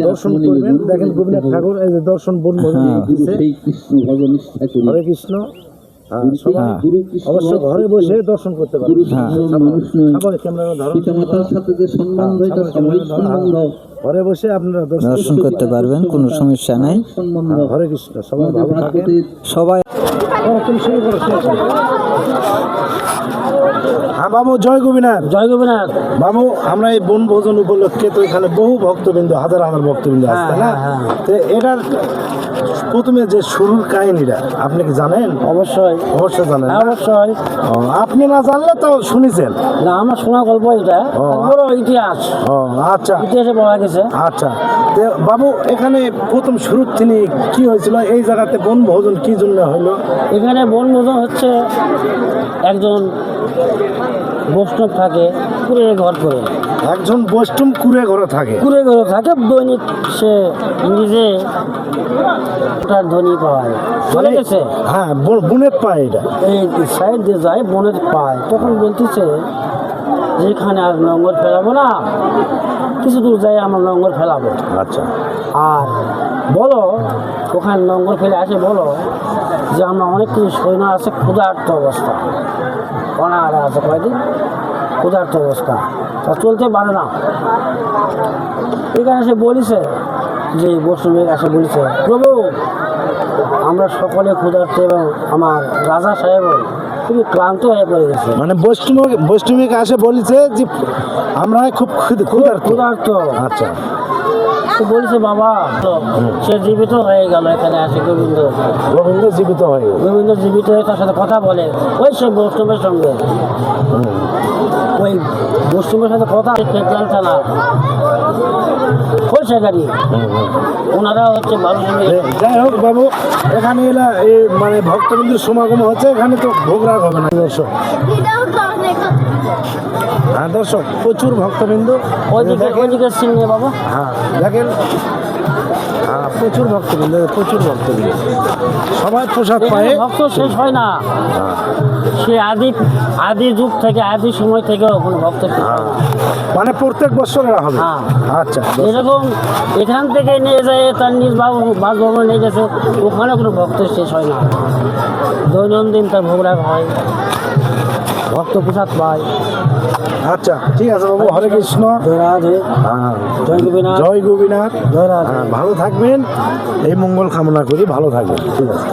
দর্শন করবেন। দেখেন গোপীনাথ ঠাকুর এই যে দর্শন হরে কৃষ্ণ। অবশ্য ঘরে বসে দর্শন করতে পারবেন। ঘরে বসে আপনারা দর্শন করতে পারবেন, কোনো সমস্যা নাই। হরে কৃষ্ণ। সবাই ভালো থাকেন। সবাই হ্যাঁ বাবু, জয় গোপীনাথ। জয় গোপীনাথ বাবু। আমরা এই বনভোজন উপলক্ষে তো এখানে বহু ভক্তবৃন্দ, হাজার হাজার ভক্তবৃন্দ আসছে না? তো এটার প্রথমে যে শুরুর কাহিনীটা আপনি কি জানেন? অবশ্যই অবশ্যই জানেন। অবশ্যই। আপনি না জানলে তো শুনেছেন না? আমার শোনা গল্প এটা, বড় ইতিহাস। আচ্ছা, ইতিহাসে বলা গেছে। আচ্ছা বাবু, এখানে প্রথম শুরু তিনি কি হয়েছিল? এই জায়গাতে বনভোজন কি জন্য হলো? এখানে বনভোজন হচ্ছে একজন বৈষ্ণব থাকে কুড়ে ঘর করে। একজন বৈষ্ণব কুড়ে ঘরে থাকে? কুড়ে ঘরে থাকে। দৈনিক সে নিজে তার ধনী পায়। চলে গেছে। হ্যাঁ, বনের পায়। এটা এই সাইড দিয়ে যায়, বনের পায়। তখন বলতেছে যেখানে আর লঙ্গর ফেলাবো না, কিছু দূর যাই আমরা লঙ্গর ফেলাবো। আচ্ছা। আর বলো ওখানে লঙ্গর ফেলে আসে, বলো যে আমরা অনেক কিছু সৈন্য আছে, ক্ষুধার্ত অবস্থা, অনাহারে আছে, কয়দিন ক্ষুধার্ত অবস্থা, তা চলতে পারে না। এখানে সে বলিছে যে বৈষ্ণবের কাছে বলিছে, প্রভু আমরা সকলে ক্ষুধার্ত এবং আমার রাজা সাহেব খুবই ক্লান্ত হয়ে পড়ে গেছে। মানে বৈষ্ণবের কাছে বলেছে যে আমরা খুব ক্ষুধার্ত। আচ্ছা। সে বলছে বাবা, সে জীবিত হয়ে গেল এখানে আসে। গোবিন্দ জীবিত হয়ে গেল। গোবিন্দ জীবিত হয়ে তার সাথে কথা বলে ওই সে বৈষ্ণবের সঙ্গে। ওই বৈষ্ণবের সাথে কথা জানছে না ওই সেখানে ওনারা হচ্ছে ভালো। যাই হোক বাবু, এখানে এলা মানে ভক্তবৃন্দের সমাগম হচ্ছে, এখানে তো ভোগ রাগ হবে না। দর্শক, হ্যাঁ দর্শক, প্রচুর ভক্তবৃন্দ ওইদিকে সিনে বাবা। হ্যাঁ দেখেন, হ্যাঁ প্রচুর ভক্তবৃন্দ, প্রচুর ভক্তবৃন্দ, সবাই প্রসাদ পায়। ভক্ত শেষ হয় না। সে আদি যুগ থেকে, আদি সময় থেকে ওখানে ভক্ত। মানে প্রত্যেক বছর হবে। আচ্ছা। এরকম এখান থেকে নিয়ে যায় তার নিজ বাসভবনে নিয়ে গেছে, ওখানে কোনো ভক্ত শেষ হয় না। দৈনন্দিন তার ভোগ রাগ হয়, ভক্ত প্রসাদ পায়। আচ্ছা ঠিক আছে বাবু, হরে কৃষ্ণ। জয় রাধে। জয় গোপীনাথ। জয় গোপীনাথ। জয় রাধে। ভালো থাকবেন, এই মঙ্গল কামনা করি, ভালো থাকবেন। ঠিক আছে।